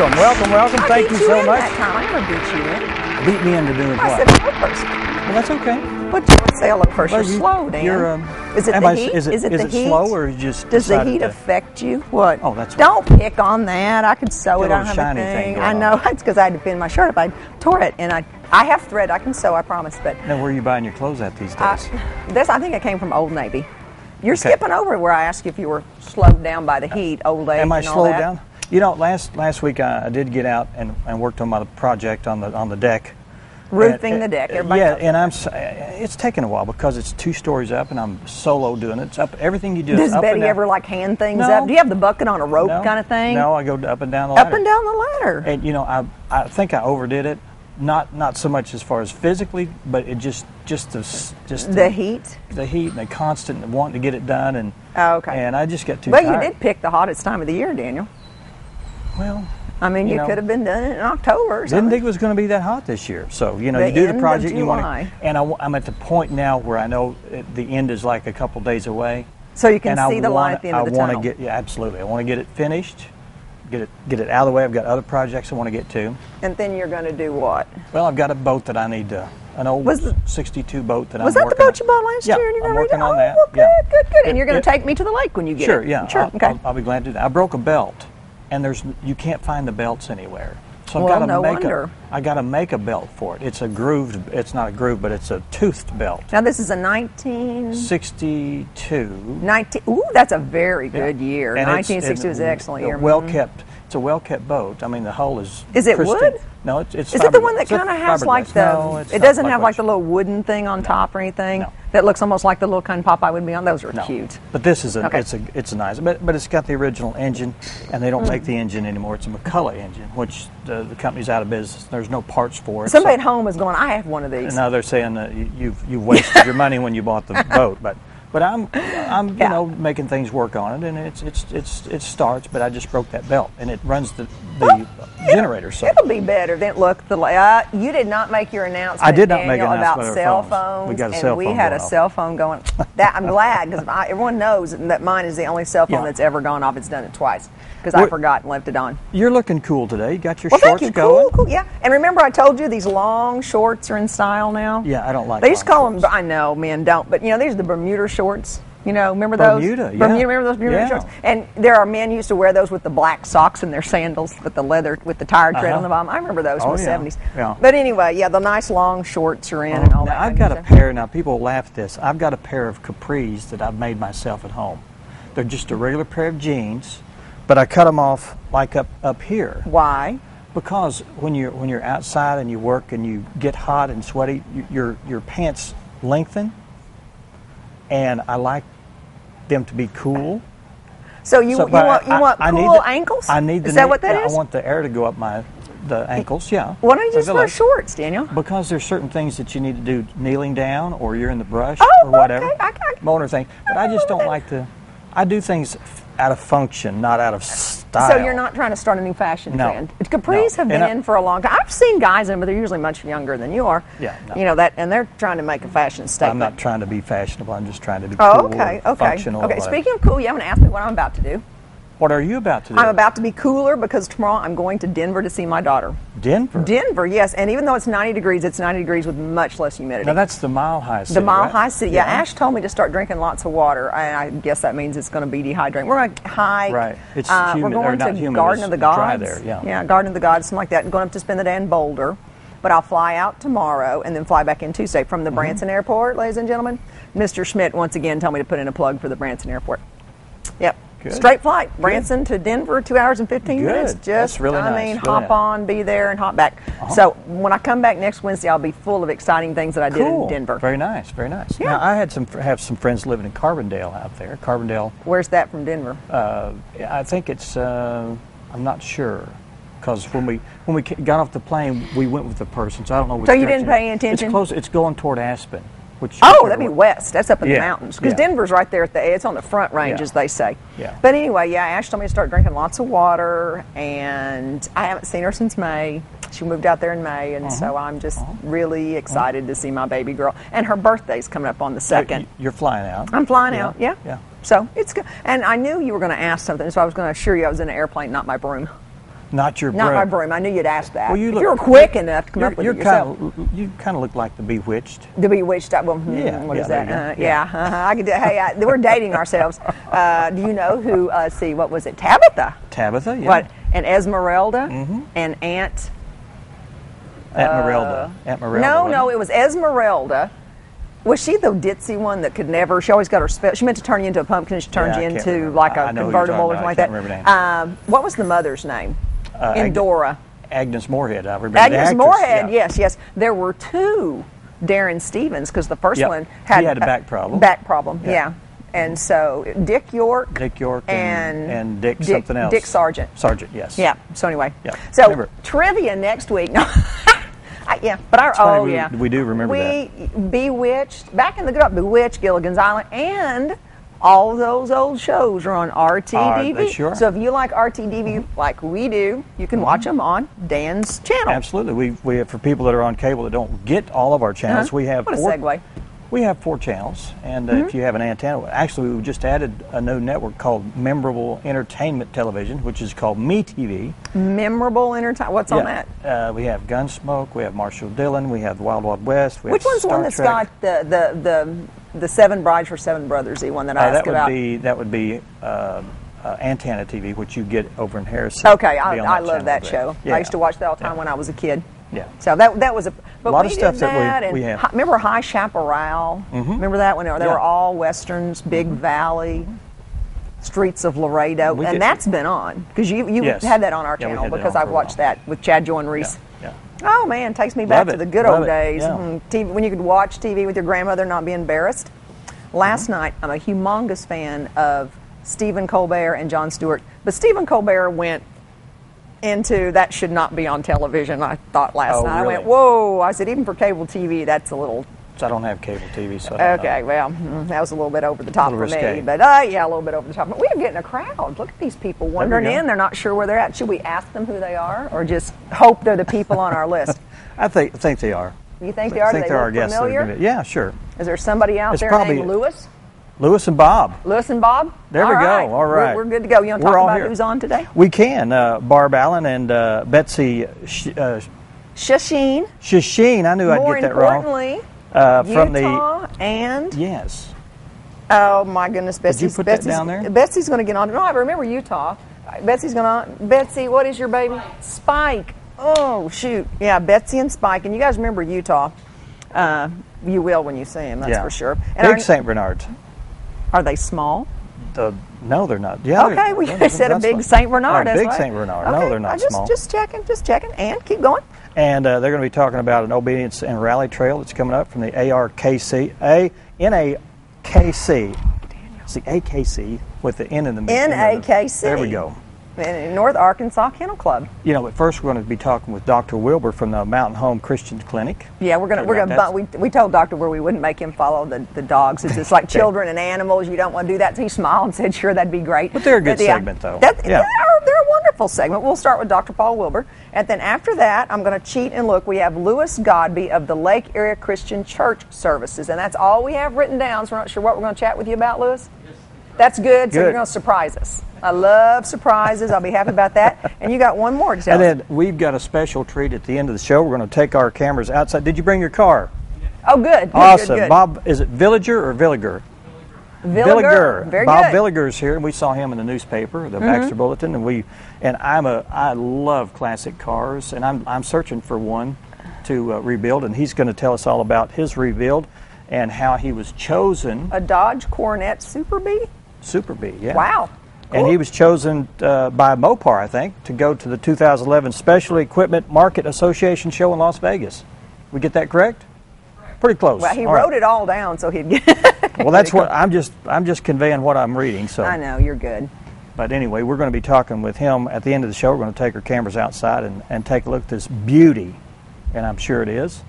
welcome, welcome, welcome. Thank you so much. That time. I never beat you in. Beat me into doing I what? said hello first. Well, that's okay. But you don't say hello first. You're slow, Dan. Is it the heat? Is it slow or you just does the heat affect you? What? Oh, that's Don't pick on that. I could sew it. I don't have shiny a thing. thing I know. It's because I had to pin my shirt up. I tore it, and I have thread. I can sew. I promise. But now, where are you buying your clothes at these days? I think it came from Old Navy. You're skipping over where I asked you if you were slowed down by the heat, old age, Am I and all slowed that. down? You know, last week I did get out and worked on my project on the deck. Roofing the deck. Everybody knows and it's taken a while because it's 2 stories up and I'm solo doing it. It's up. Everything you do Does is up Betty and down. ever like hand things up? Do you have the bucket on a rope kind of thing? No, I go up and down the ladder. Up and down the ladder. And you know, I think I overdid it. Not so much as far as physically, but it just the heat. The heat and the constant wanting to get it done and and I just got too tired. tired. You did pick the hottest time of the year, Daniel. Well, I mean, you could have been done it in October. Didn't think it was going to be that hot this year. So you know, you do the project you want to, and I'm at the point now where I know the end is like a couple days away. So you can see the light at the end of the tunnel. I want to get absolutely. I want to get it finished. Get it out of the way. I've got other projects I want to get to. And then you're going to do what? Well, I've got a boat that I need to, an old 62 boat that I'm working on. Was that the boat you bought last year? Yeah, I'm working on that. Well, good. And you're going to take me to the lake when you get it? Sure, yeah. Okay. I'll be glad to do that. I broke a belt, and you can't find the belts anywhere. So Well, no wonder. I got to make a belt for it. It's a grooved. It's not a groove, but it's a toothed belt. Now this is a 1962. Ooh, that's a very good year. And 1962 is an excellent year. Well kept. It's a well kept boat. I mean, the hull is. Is it pristine. wood? No, it's. Is it the one that kind of has like the? No, it doesn't have like the little wooden thing on top or anything. No. That looks almost like the little kind Popeye would be on. Those are cute. But this is it's a nice. But it's got the original engine, and they don't make the engine anymore. It's a McCullough engine, which the company's out of business. There's no parts for it. Somebody at home is going, I have one of these. And now they're saying that you've wasted your money when you bought the boat, but I'm you know, making things work on it, and it starts. But I just broke that belt, and it runs the generator. So it'll be better. Then look, you did not make your announcement. I did not Daniel, make an announcement about cell phones. We got a cell phone. We had a cell phone going. That I'm glad because everyone knows that mine is the only cell phone that's ever gone off. It's done it twice because I forgot and left it on. You're looking cool today. You got your shorts thank you. Going. Cool. Yeah. And remember, I told you these long shorts are in style now. Yeah, I don't like. They used to call them. I know, men don't. But you know, these are the Bermuda shorts. You know, remember those? Bermuda, remember those Bermuda shorts? And there are men who used to wear those with the black socks and their sandals with the leather, with the tire tread on the bottom. I remember those from the 70s. Yeah. But anyway, the nice long shorts are in and all that. I've got a pair, now people laugh at this, I've got a pair of capris that I've made myself at home. They're just a regular pair of jeans, but I cut them off like up here. Why? Because when you're outside and you work and you get hot and sweaty, your pants lengthen. And I like them to be cool. So you want cool ankles? Is that what that is? I want the air to go up the ankles. Yeah. Why don't you just wear shorts, Daniel? Because there's certain things that you need to do kneeling down, or you're in the brush, or whatever. Motor thing. But I just don't like to. I do things out of function, not out of style. So you're not trying to start a new fashion trend. Capris have been in for a long time. I've seen guys in them, but they're usually much younger than you are. Yeah. No. You know that, and they're trying to make a fashion statement. I'm not trying to be fashionable. I'm just trying to be cool, functional. Okay. Speaking of cool, you haven't asked me what I'm about to do. What are you about to do? I'm about to be cooler because tomorrow I'm going to Denver to see my daughter. Denver, yes. And even though it's 90 degrees, it's 90 degrees with much less humidity. Now that's the Mile High City. The Mile High City. Yeah. Ash told me to start drinking lots of water. I guess that means it's going to be dehydrating. We're going to hike. Right. It's humid. We're going to Garden of the Gods. Dry there. Yeah, Garden of the Gods, something like that. I'm going up to spend the day in Boulder. But I'll fly out tomorrow and then fly back in Tuesday from the Branson Airport, ladies and gentlemen. Mr. Schmidt once again told me to put in a plug for the Branson Airport. Yep. Good. Straight flight, Branson to Denver, 2 hours and 15 minutes. That's really nice. I mean, hop on, be there, and hop back. So when I come back next Wednesday, I'll be full of exciting things that I did in Denver. Very nice, very nice. Yeah. Now, I have some friends living in Carbondale out there. Carbondale. Where's that from Denver? I think it's. I'm not sure. Because when we got off the plane, we went with the person, so I don't know which So you direction. didn't pay any attention? It's close. It's going toward Aspen. That'd be west. That's up in the mountains. Because Denver's right there it's on the front range, as they say. Yeah. But anyway, Ash told me to start drinking lots of water, and I haven't seen her since May. She moved out there in May, and so I'm just really excited to see my baby girl. And her birthday's coming up on the 2nd. You're flying out. I'm flying out, yeah. Yeah. So it's good. And I knew you were going to ask something, so I was going to assure you I was in an airplane, not my broom. Not your broom. Not my broom. I knew you'd ask that. Well, you if look, you were quick enough to come up with it yourself. You kind of look like the Bewitched. The Bewitched. Well, what is that? I could do. Hey, we're dating ourselves. Do you know who? Let's see. What was it? Tabitha. Tabitha. Yeah. What? And Esmeralda. And Aunt. Aunt Merelda. No, it was Esmeralda. Was she the ditzy one that could never? She always got her spell. She meant to turn you into a pumpkin. She turned you into like a convertible or something like that. What was the mother's name? In Dora. Agnes Moorehead. I remember. Agnes Moorehead. Yeah. Yes. There were two Darren Stevens because the first one had a back problem. Back problem. Yeah. And so Dick York. And Dick something else. Dick Sargent. Sargent. Yes. Yeah. So anyway. Yeah. So trivia next week. No. We do remember that. Bewitched, back in the good old Bewitched, Gilligan's Island, and all those old shows are on RTDV. They sure. So if you like RTDV like we do, you can watch them on Dan's channel. Absolutely. We have, for people that are on cable that don't get all of our channels, we have what a segue. We have 4 channels, and if you have an antenna, actually we just added a new network called Memorable Entertainment Television, which is called MeTV. Memorable Entertainment. What's on that? We have Gunsmoke, we have Marshall Dillon, we have Wild Wild West. Which one's the one that's got the 7 Brides for 7 Brothers? The one that I asked about. That would be Antenna TV, which you get over in Harrison. Okay, I love that show. Yeah. I used to watch that all the time when I was a kid. Yeah. So that was a lot of stuff that we have. Remember High Chaparral? Remember that when they were all westerns, Big Valley, Streets of Laredo, and that's been on because you had that on our channel because I've watched that with Chad Joe and Reese. Yeah. Oh man, takes me back to the good old days. TV, when you could watch TV with your grandmother and not be embarrassed. Last night, I'm a humongous fan of Stephen Colbert and Jon Stewart, but Stephen Colbert went into that should not be on television. I thought last night. Really? I went, whoa! I said, even for cable TV, that's a little. So I don't have cable TV, so. Okay, well, that was a little bit over the top for me, but yeah, a little bit over the top. But we're getting a crowd. Look at these people wandering in. They're not sure where they're at. Should we ask them who they are, or just hope they're the people on our list? I think they are. You think they are? I think they look look familiar? Yeah, sure. Is there somebody out there named Lewis? Lewis and Bob. Lewis and Bob? There we go. All right. We're good to go. You want to talk about who's on today? We can. Barb Allen and Betsy Shasheen. Shasheen. I knew I'd get that wrong. More importantly, from Utah and... Yes. Oh, my goodness. Did you put that down there? Betsy's going to get on. No, I remember Utah. Betsy's going to... Betsy, what is your baby? Spike. Oh, shoot. Yeah, Betsy and Spike. And you guys remember Utah. You will when you see them, that's for sure. And big St. Bernards. Are they small? No, they're not. Yeah. Okay, we said a big St. Bernard. Big St. Bernard. Okay. No, they're not small. Just checking. And keep going. And they're going to be talking about an obedience and rally trail that's coming up from the ARKC. NAKC. It's the AKC with the N in the middle. NAKC. There we go. In North Arkansas Kennel Club. You know, but first we're going to be talking with Dr. Wilbur from the Mountain Home Christian Clinic. Yeah, we told Dr. Wilbur we wouldn't make him follow the dogs. It's like children and animals. You don't want to do that. So he smiled and said, "Sure, that'd be great." But they're a good segment, though. They're a wonderful segment. We'll start with Dr. Paul Wilbur, and then after that, I'm going to cheat and look. We have Lewis Godby of the Lake Area Christian Church Services, and that's all we have written down. So we're not sure what we're going to chat with you about, Lewis. That's good. So you're going to surprise us. I love surprises. I'll be happy about that. And you got one more to tell us. And then we've got a special treat at the end of the show. We're going to take our cameras outside. Did you bring your car? Oh, good. Awesome. Good. Bob, is it Villager or Villiger? Villiger. Very Bob good. Villiger's here, and we saw him in the newspaper, the Baxter Bulletin, and I love classic cars, and I'm searching for one to rebuild, and he's going to tell us all about his rebuild and how he was chosen. A Dodge Coronet Super Bee? Super Bee, yeah. Wow. Cool. And he was chosen by Mopar, I think, to go to the 2011 Special Equipment Market Association show in Las Vegas. We get that correct? Pretty close. Well, he wrote it all down, so he'd get. Well, that's what I'm just conveying what I'm reading. So I know you're good. But anyway, we're going to be talking with him at the end of the show. We're going to take our cameras outside and take a look at this beauty, and I'm sure it is.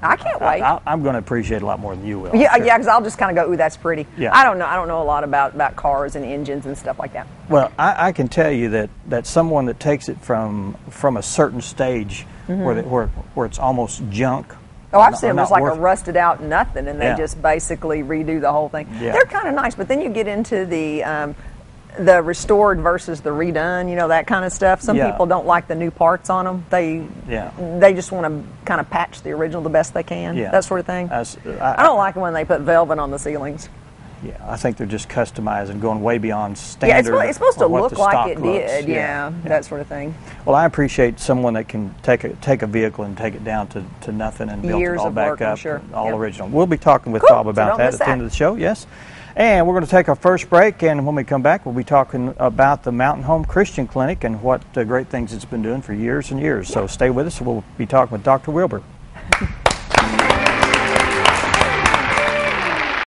I can't wait. I'm going to appreciate it a lot more than you will. Yeah, sure. yeah, because I'll just kind of go, ooh, that's pretty. Yeah. I don't know a lot about cars and engines and stuff like that. Well, I can tell you that someone that takes it from a certain stage where it's almost junk. Oh, I've seen it was like a rusted out nothing, and they just basically redo the whole thing. Yeah. They're kind of nice, but then you get into the the restored versus the redone, that kind of stuff. Some people don't like the new parts on them. They just want to kind of patch the original the best they can, that sort of thing. I don't like it when they put velvet on the ceilings. Yeah, I think they're just customizing, going way beyond standard. Yeah, it's supposed to look like it looks. did, that sort of thing. Well, I appreciate someone that can take a vehicle and take it down to nothing and build it all back up, all original. We'll be talking with Bob about that at the end of the show, yes. And we're going to take our first break, and when we come back, we'll be talking about the Mountain Home Christian Clinic and what great things it's been doing for years and years. So stay with us, we'll be talking with Dr. Wilbur.